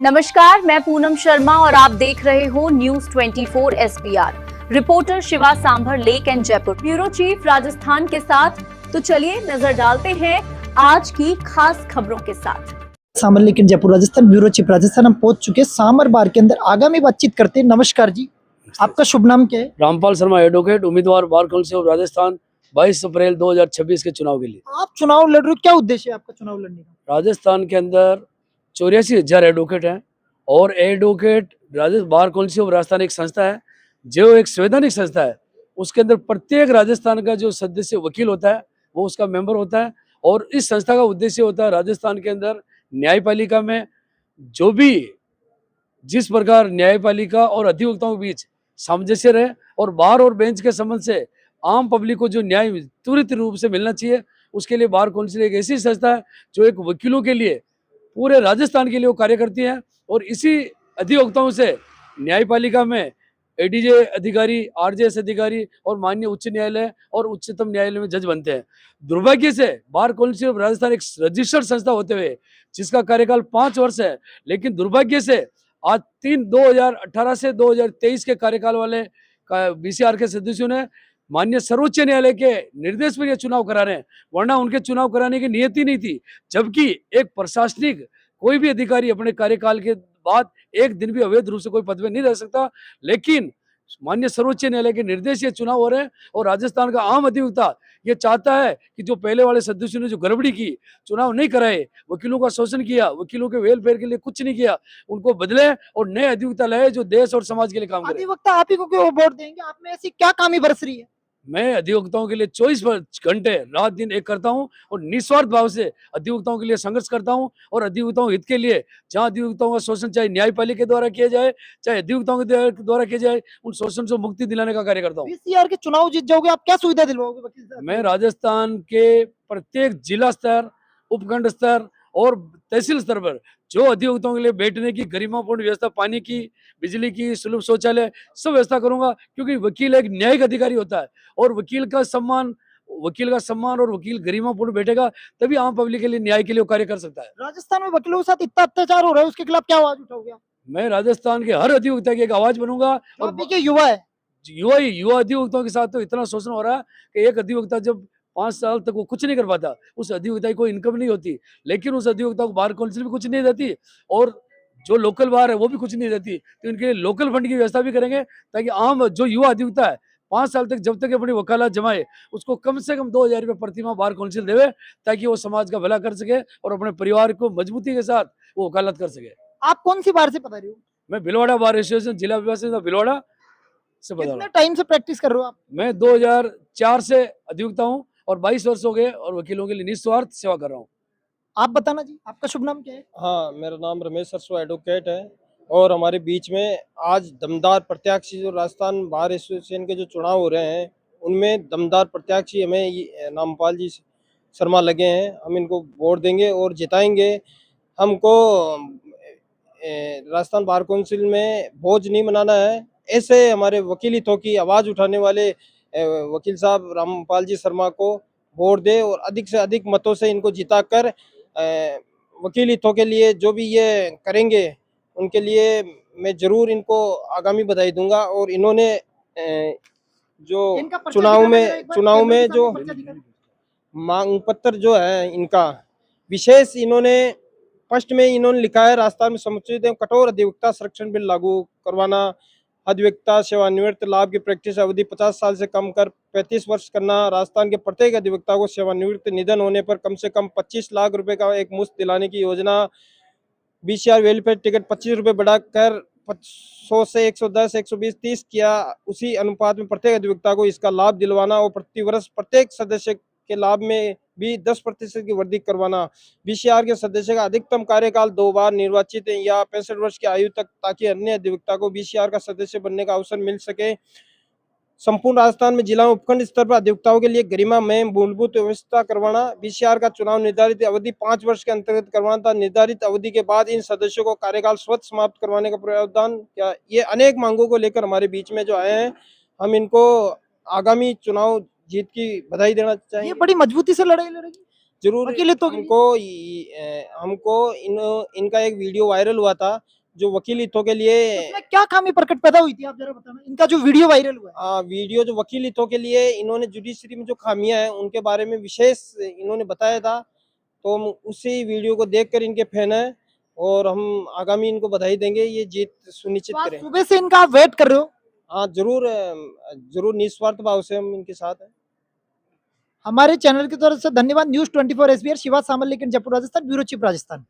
नमस्कार, मैं पूनम शर्मा और आप देख रहे हो news 24 SBR। Reporter Shiva sambar, lake and Jaipur, bureau chief Rajasthan के साथ। तो चलिए नजर डालते हैं आज की खास खबरों के साथ। सामर लेकिन जयपुर राजस्थान, ब्यूरो चीफ राजस्थान। हम पहुंच चुके हैं सामर बार के अंदर। आगामी बातचीत करते हैं। नमस्कार जी, आपका शुभ नाम क्या है? रामपाल शर्मा, एडवोकेट, उम्मीदवार बार काउंसिल ऑफ राजस्थान 22 अप्रैल 2026 के चुनाव के लिए। आप चुनाव लड़ रहे हो, क्या उद्देश्य है आपका चुनाव लड़ने का? राजस्थान के अंदर 84,000 एडवोकेट हैं और advocate Rajasthan bar council of Rajasthan एक संस्था है जो एक संवैधानिक संस्था है। उसके अंदर प्रत्येक राजस्थान का जो सदस्य वकील होता है वो उसका मेंबर होता है और इस संस्था का उद्देश्य होता है राजस्थान के अंदर न्यायपालिका में जो भी जिस प्रकार न्यायपालिका और अधिवक्ताओं के बीच सामंजस्य रहे और बार और बेंच के संबंध से आम पब्लिक को जो न्याय त्वरित रूप से मिलना चाहिए, उसके लिए बार काउंसिल एक ऐसी संस्था है जो एक वकीलों के लिए पूरे राजस्थान के लिए वो कार्य करती है और इसी अधिवक्ताओं से न्यायपालिका में एडीजे अधिकारी, आरजेएस अधिकारी और माननीय उच्च न्यायालय और उच्चतम न्यायालय में जज बनते हैं। दुर्भाग्य से बार काउंसिल ऑफ राजस्थान एक रजिस्टर्ड संस्था होते हुए जिसका कार्यकाल 5 वर्ष है, लेकिन दुर्भाग्य से आज 2018 से 2023 के कार्यकाल वाले बीसीआर के सदस्यों ने माननीय सर्वोच्च न्यायालय के निर्देश पर ये चुनाव करा रहे हैं, वरना उनके चुनाव कराने की नियति नहीं थी। जबकि एक प्रशासनिक कोई भी अधिकारी अपने कार्यकाल के बाद एक दिन भी अवैध रूप से कोई पद में नहीं रह सकता, लेकिन माननीय सर्वोच्च न्यायालय के निर्देश ये चुनाव हो रहे हैं और राजस्थान का आम अधिवक्ता ये चाहता है कि जो पहले वाले सदस्यों ने जो गड़बड़ी की, चुनाव नहीं कराए, वकीलों का शोषण किया, वकीलों के वेलफेयर के लिए कुछ नहीं किया, उनको बदले और नए अधिवक्ता लाए जो देश और समाज के लिए काम करे। अधिवक्ता आप ही को क्यों वोट देंगे? आप में ऐसी क्या कमी बरस रही है? मैं अधिवक्ताओं के लिए 24 घंटे रात दिन एक करता हूं और निस्वार्थ भाव से अधिवक्ताओं के लिए संघर्ष करता हूं और अधिवक्ताओं हित के लिए जहां अधिवक्ताओं का शोषण चाहे न्यायपालिका के द्वारा किया जाए चाहे अधिवक्ताओं के द्वारा किया जाए, उन शोषण से मुक्ति दिलाने का कार्य करता हूं। बीसीआर के चुनाव जीत जाओगे, आप क्या सुविधा दिलवाओगे वकील साहब? मैं राजस्थान के प्रत्येक जिला स्तर, उपखंड स्तर और तहसील स्तर पर जो अधिवक्ताओं के लिए बैठने की गरिमापूर्ण व्यवस्था, पानी की, बिजली की, सुलभ शौचालय सब व्यवस्था करूंगा, क्योंकि वकील एक न्यायिक अधिकारी होता है और वकील का सम्मान और वकील गरिमापूर्ण बैठेगा तभी आम पब्लिक के लिए न्याय के लिए कार्य कर सकता है। राजस्थान में वकीलों के साथ इतना अत्याचार हो रहा है, उसके खिलाफ क्या आवाज उठाओगे आप? मैं राजस्थान के हर अधिवक्ता की एक आवाज बनूंगा और अभी के युवा है, युवा अधिवक्ताओं के साथ तो इतना शोषण हो रहा है कि एक अधिवक्ता जब 5 साल तक वो कुछ नहीं कर पाता, उस अधिवक्ता की कोई इनकम नहीं होती, लेकिन उस अधिवक्ता को बार काउंसिल भी कुछ नहीं देती और जो लोकल बार है वो भी कुछ नहीं देती। तो इनके लिए लोकल फंड की व्यवस्था भी करेंगे ताकि आम जो युवा अधिवक्ता है 5 साल तक जब तक अपनी वकालत जमाए उसको कम से कम 2,000 रुपये प्रति माह बार काउंसिल देवे ताकि वो समाज का भला कर सके और अपने परिवार को मजबूती के साथ वो वकालत कर सके। आप कौन सी बार से पता रही हो? मैं भिलवाड़ा बार एसोसिएशन जिला विभाग भिलवाड़ा से बता रहा कितने हूँ। टाइम से प्रैक्टिस कर रहे हो आप? मैं 2004 से अधिवक्ता हूँ और 22 वर्ष हो गए और वकीलों के लिए निस्वार्थ सेवा कर रहा हूँ। आप बताना जी, आपका शुभ नाम क्या है? हाँ, मेरा नाम रमेश सरसो एडवोकेट है और हमारे बीच में आज दमदार प्रत्याशी जो राजस्थान बार एसोसिएशन के जो चुनाव हो रहे हैं उनमें दमदार प्रत्याशी हमें रामपाल जी शर्मा लगे हैं। हम इनको वोट देंगे और जिताएंगे। हमको राजस्थान बार काउंसिल में बोझ नहीं बनाना है। ऐसे हमारे वकील हितों की आवाज़ उठाने वाले वकील साहब रामपाल जी शर्मा को वोट दे और अधिक से अधिक मतों से इनको जिताकर वकील हितों के लिए जो भी ये करेंगे उनके लिए मैं जरूर इनको आगामी बधाई दूंगा। और इन्होंने जो चुनाव में जो मांग पत्र जो है इनका विशेष इन्होंने फर्स्ट में इन्होंने लिखा है राजस्थान में समुचित एवं कठोर अधिवक्ता संरक्षण बिल लागू करवाना, अधिवक्ता सेवानिवृत्त लाभ की प्रैक्टिस अवधि 50 साल से कम कर 35 वर्ष करना, राजस्थान के प्रत्येक अधिवक्ता को सेवानिवृत्त निधन होने पर कम से कम 25 लाख रुपए का एक मुश्त दिलाने की योजना, बीसीआर वेलफेयर टिकट 25 रुपये बढ़ाकर 100 से 110, 120, 30 किया, उसी अनुपात में प्रत्येक अधिवक्ता को इसका लाभ दिलवाना और प्रति वर्ष प्रत्येक सदस्य के लाभ में भी 10% की वृद्धि करवाना, बीसीआर के सदस्य का अधिकतम कार्यकाल 2 बार निर्वाचित या 65 वर्ष की आयु तक, ताकि अन्य अधिवक्ता को बीसीआर का सदस्य बनने का अवसर मिल सके। संपूर्ण राजस्थान में जिला उपखंड स्तर पर अधिवक्ताओं के लिए गरिमा में मूलभूत व्यवस्था करवाना, बीसीआर का चुनाव निर्धारित अवधि 5 वर्ष के अंतर्गत करवाना था, निर्धारित अवधि के बाद इन सदस्यों को कार्यकाल स्वतः समाप्त करवाने का प्रावधान क्या। ये अनेक मांगों को लेकर हमारे बीच में जो आए हैं, हम इनको आगामी चुनाव जीत की बधाई देना चाहिए। ये बड़ी मजबूती से लड़ाई लड़ेगी। जरूर वकील हितों के लिए? हमको इनका एक वीडियो वायरल हुआ था जो वकील हितों के लिए उसमें क्या खामी प्रकट पैदा हुई थी, आप जरा बताना, इनका जो वीडियो वायरल हुआ है। वीडियो जो वकील हितों के लिए इन्होंने जुडिशरी में जो खामियां हैं उनके बारे में विशेष इन्होंने बताया था, तो हम उसी वीडियो को देखकर इनके फैन हैं और हम आगामी इनको बधाई देंगे, ये जीत सुनिश्चित तो आज करें। सुबह से इनका आप वेट कर रहे हो? हाँ जरूर निस्वार्थ भाव से हम इनके साथ हैं। हमारे चैनल की तरफ से धन्यवाद। न्यूज़ 24 एसबीआर शिवा सामल लेकिन जयपुर राजस्थान, ब्यूरो चीफ राजस्थान।